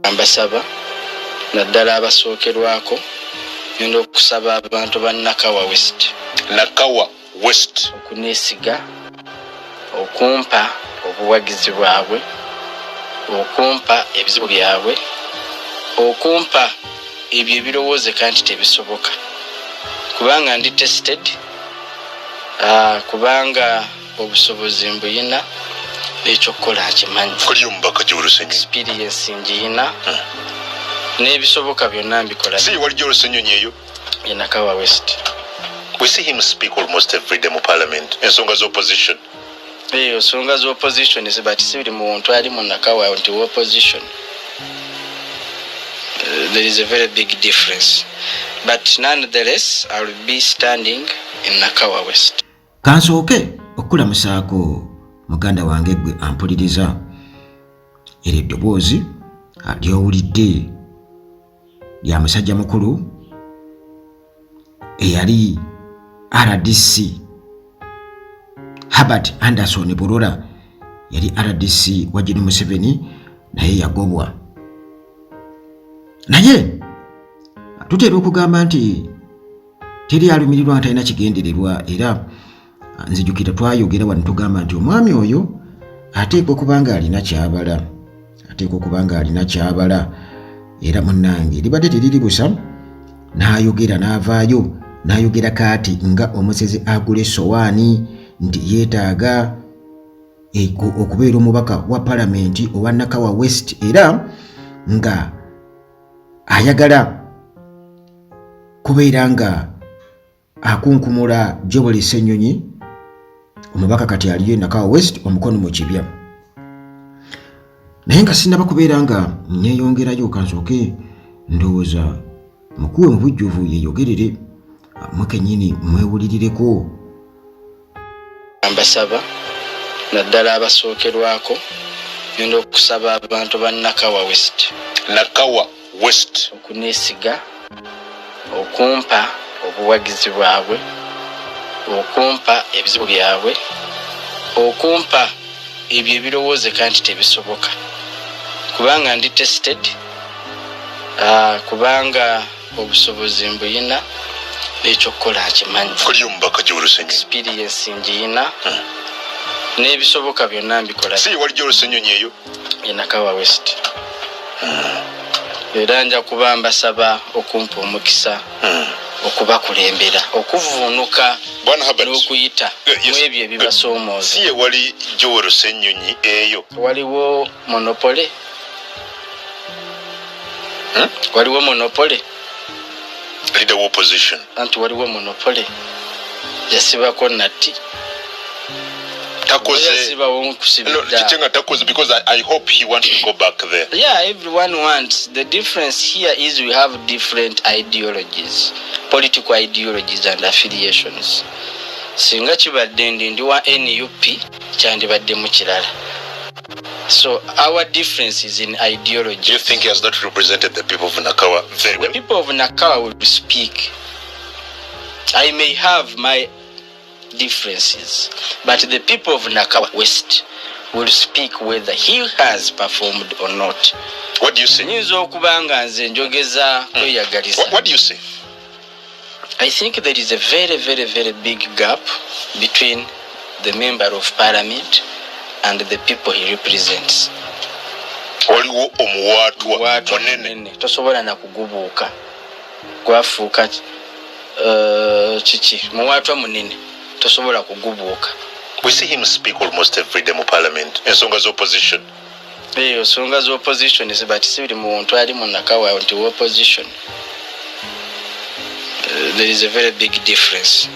Ambasaba naddala abasookerwako ngenda okusaba abantu ba Nakawa West okuneesiga, okumpa obuwagizi bwabwe, okumpa ebizibu byabwe, okumpa ebyo ebirowoozeka nti tebisoboka, kubanga ndi tested, kubanga obusobozi mbuyina n'ekyokukola nkimanyi, experience njiyina n'ebisoboka byonna mbikola. See what you're saying eyo in Nakawa West. We see him speak almost every day in parliament ensonga z'opposition. Ensonga z'opposition is but si buli muntu ali mu Nakawa nti opposition. There is a very big difference, but nonetheless I will be standing in Nakawa West. Kansooke okulamusaako muganda wange gwe ampuliriza era eddoboozi ly'owulidde lya musajja mukulu eyali RDC Herbert Anderson Burora, yali RDC wa Gen. Museveni, naye yagobwa. Naye tutera okugamba nti teri alumirirwa nti alina kigendererwa, era nzijukira twayogera wano tugamba nti omwami oyo ateekwa okubanga alina kyabala, era munnange libadde teriri busa, n'ayogera n'avaayo n'ayogera kaati nga omusezi agula sowaani nti yeetaaga okubeera omubaka wa palamenti owa Nakawa West, era nga ayagala kubeera nga akunkumula Joel Ssenyonyi, omubaka kati aliyo Nakawa West omukono mu kibya. Naye nga sinaba kubeera nga neeyongerayo, kansooke ndowooza mukuwe mu bujjuvu yeeyogerere mwe kennyini mwewulirireko. Ambasaba naddala abasookerwako ngenda okusaba abantu ba Nakawa West okuneesiga, okumpa obuwagizi bwabwe, okumpa ebizibu byabwe, okumpa ebyo ebirowoozeka nti tebisoboka, kubanga ndi tested, kubanga obusobozi mbuyina n'ekyokukola nkimanyi, experience njiyina n'ebisoboka byonna mbikola. See what you're saying eyo in Nakawa West. Era nja kuba mbasaba okumpa omukisa, okubakulembera, okuvuunuka n'okuyita mu ebyo ebibasoomooza. Si wali Joel Ssenyonyi eyo waliwo monopole, leader of opposition, anti waliwo monopole yasibako nati because I hope he wants to go back there. Yeah, everyone wants. The difference here is we have different ideologies, political ideologies and affiliations. Singa kibadde ndi wa NUP kyandibadde mu kirala. So our difference is in ideology. Do you think he has not represented the people of Nakawa very well? The people of Nakawa will speak. I may have my differences, but the people of Nakawa West will speak whether he has performed or not. What do you say? What do you say? I think there is a very, very, very big gap between the member of parliament and the people he represents. Waliwo omuwaatwa munene tosobola na kugubuuka gwafuuka kiki muwaatwa munene tosobola kugubuuka. We see him speak almost every day in parliament ensonga z'opposition. Ensonga z'opposition is but si buli muntu ali mu Nakawa nti opposition. There is a very big difference,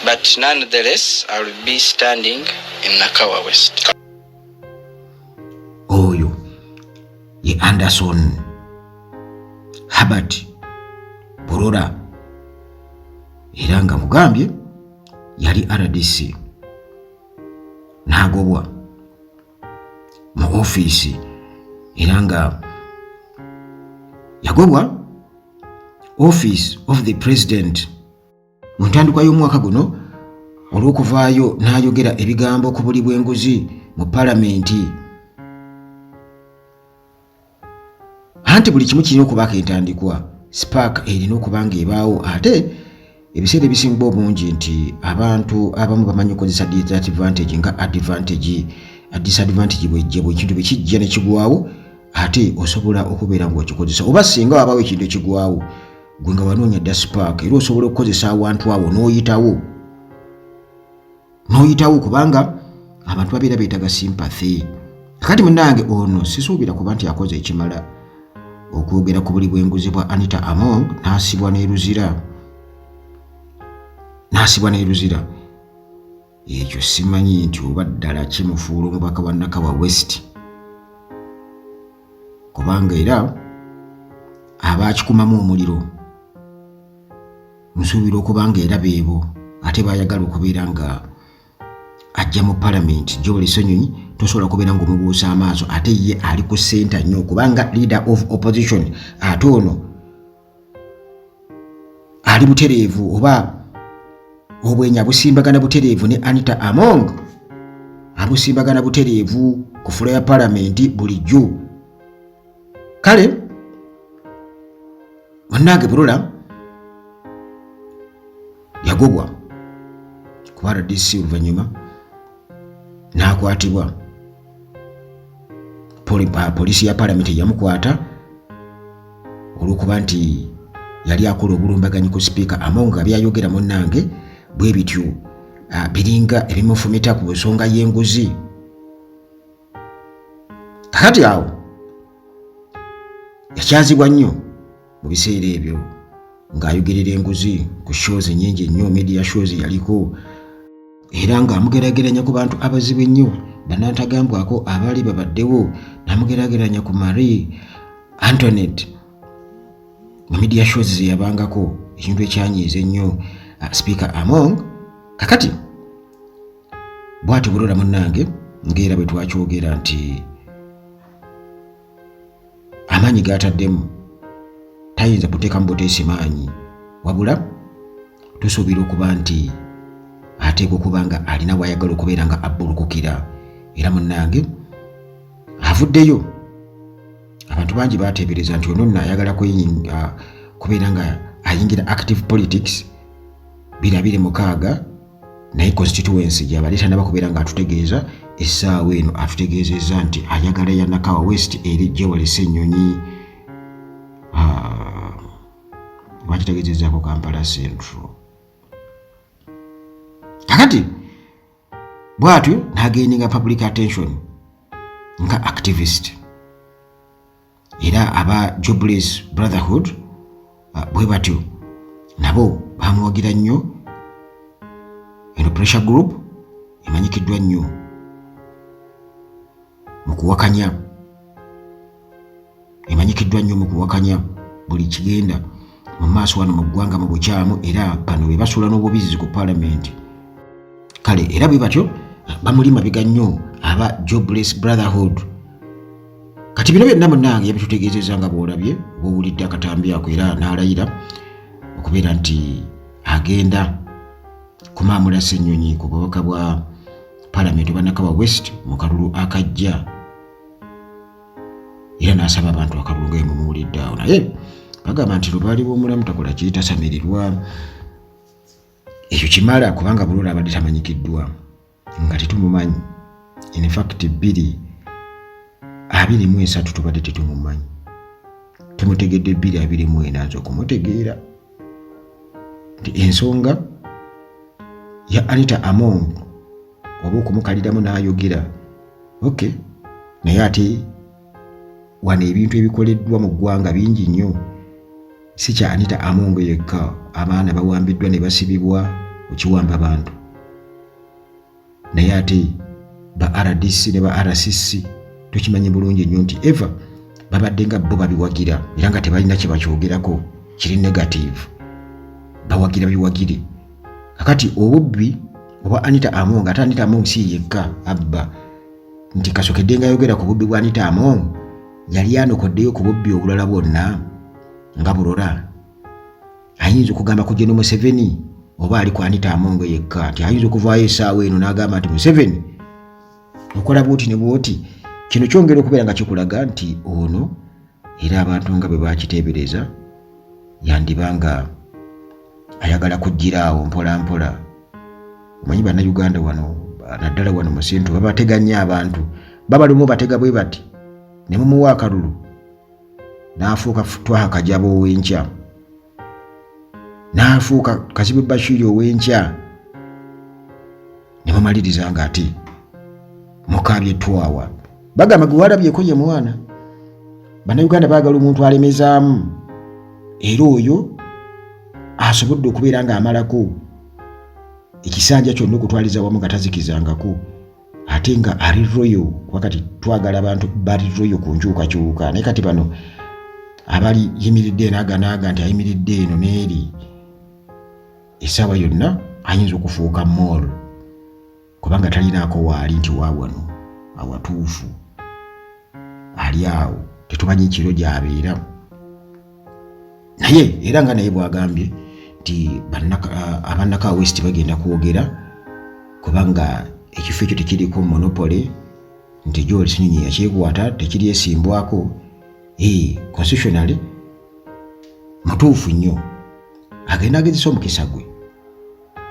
but nonetheless I will be standing in Nakawa West. Oyo ye Anderson Herbert Burora, era nga mugambye yali RDC n'agobwa mu ofiisi, era nga yagobwa Office of the President mu ntandikwa y'omwaka guno olw'okuvaayo n'ayogera ebigambo ku buli bw'enguzi mu palamenti. anti buli kimu kirina okubaako entandikwa. Spark erina okuba ng'ebaawo ate ebiseera ebisinga obungi nti abantu abamu bamanyi okukozesa disadvantage nga disadvantage bwejja bwe ekintu bwe kijja ne kigwawo ate osobola okubeera ng'okikozesa oba singa wabaawo ekintu ekigwawo gwe nga wanoonya dda Spark era osobola okukozesa awantu awo n'oyitawo kubanga abantu babeera beetaga sympathy. Kati munnange ono sisuubira kuba nti akoze ekimala okwogera ku buli bw'enguzi bwa Anita Among n'asibwa n'eruzira. Ekyo simanyi nti oba ddala kimufuula omubaka wa Nakawa West kubanga era abakikumamu omuliro nsuubira okubanga era beebo ate baayagala okubeera nga ajja mu Parliament. Joel Ssenyonyi tosobola kubeera ng'omubuusa amaaso ate ye ali ku ssenta nnyo kubanga leader of opposition ate ono ali butereevu oba obwenya busimbagana butereevu ne Anita Among abusimbagana butereevu ku fula ya Parliament bulijjo. Kale munnange Bulula yagobwa ku RDC oluvannyuma n'akwatibwa. Poliisi ya Parliament yamukwata olw'okuba nti yali akola obulumbaganyi ku Speaker Among nga byayogera munnange bwe bityo biringa ebimufumita ku nsonga y'enguzi. Kakati awo yakyazibwa nnyo mu biseera ebyo ng'ayogerera enguzi ku shows nnyingi nnyo, media shows yaliko era ng'amugerageranya ku bantu abazibu ennyo bannantagambwako abaali babaddewo, n'amugerageranya ku Marie Antoinette mu media shows ze yabangako, ekintu ekyanyiiza ennyo Speaker Among. Kakati bw'ati Bulula munnange ng'era bwe twakyogera nti amaanyi g'ataddemu tayinza kuteekamu buteesi maanyi, wabula tusuubira okuba nti ateekwa okuba nga alina wayagala okubeera nga abbulukukira. Era munnange avuddeyo, abantu bangi bateebereza nti ono nno ayagala kubeera nga ayingira active politics 2026 naye constituency gy'abaleeta naba kubeera nga atutegeeza essaawa eno atutegeezezza nti ayagala ya Nakawa West eri Joel Ssenyonyi. Bakitegeezezzaako Kampala Central. Kakati bw'atyo n'againinga public attention nga activist. Era aba Jobless Brotherhood bwe batyo nabo bamuwagira nnyo. Eno pressure group emanyikiddwa nnyo mu kuwakanya buli kigenda mu maaso wano mu ggwanga mu bukyamu, era bano be basuula n'obubizi ku Parliament. Kale era bwe batyo bamuli mabega nnyo aba Jobless Brotherhood. Kati bino byonna munnange yabitutegeezezza nga bw'olabye bw'owulidde akatambi ako, era n'alayira okubeera nti agenda kumaamula Ssenyonyi ku bubaka bwa Parliament bwa Nakawa West mu kalulu akajja, era n'asaba abantu akalulu nga mumuwulidde awo. Naye bagamba nti lubaali bw'omulamu takola kiyitasamirirwa. Ekyo kimala kubanga Bulula abadde tamanyikiddwa nga tetumumanyi. In fact 2023 tubadde tetumumanyi, tumutegedde 2024 nzo okumutegeera nti ensonga ya Anita Among oba okumukaliramu n'ayogera okay, naye ate wano ebintu ebikoleddwa mu ggwanga bingi nnyo, si kya Anita Among yekka. Abaana bawambiddwa ne basibibwa okiwamba abantu, naye ate ba RDC ne ba RCC tukimanyi bulungi nnyo nti eva babadde nga bo babiwagira era nga tebalina kye bakyogerako kiri negative, bawagira biwagire. Kakati obubbi oba Anita Among, ate Anita Among si yekka abba, nti kasokedde nga ayogera ku bubbi bwa Anita Among yali anokoddeyo ku bubbi obulala bwonna nga Bulora. Ayinza okugamba ku Gen. Museveni oba ali ku Anita Among yekka, nti ayinza okuvaayo essaawa eno n'agamba nti Museveni okola bwoti ne bwoti. Kino kyongera okubeera nga kikulaga nti ono era abantu nga bwe bakiteebereza yandibanga ayagala kujjiraawo mpola mpola. Omanyi bannayuganda wano naddala wano mu Central babateganya abantu babalumu batega bwe bati ne mumuwa akalulu n'afuuka Twaha Kajaba ow'enkya, n'afuuka Kazibu Bashiri ow'enkya, ne bamaliriza nga ate mukaabye Twawa. Bagamba gwe walabyeko ye mwana. Bannayuganda baagala omuntu alemezaamu era oyo asobodde okubeera ng'amalako ekisanja kyonna okutwaliza wamu nga tazikizangako ate nga ali royo. Wakati twagala abantu bali royo ku nkyukakyuka, naye kati bano abali yimiridde naaga nti ayimiridde eno n'eri essaawa yonna ayinza okufuuka mool kubanga talinaako waali nti waawano awatuufu ali awo, tetumanyi ekiro gy'abeera. Naye era nga naye bwagambye nti abannaka West bagenda kwogera kubanga ekifo ekyo tekiriko monopoly, nti Joel Ssenyonyi yakyekwata tekiri esimbwako. Constitutionally mutuufu nnyo agenda agezesa omukisa gwe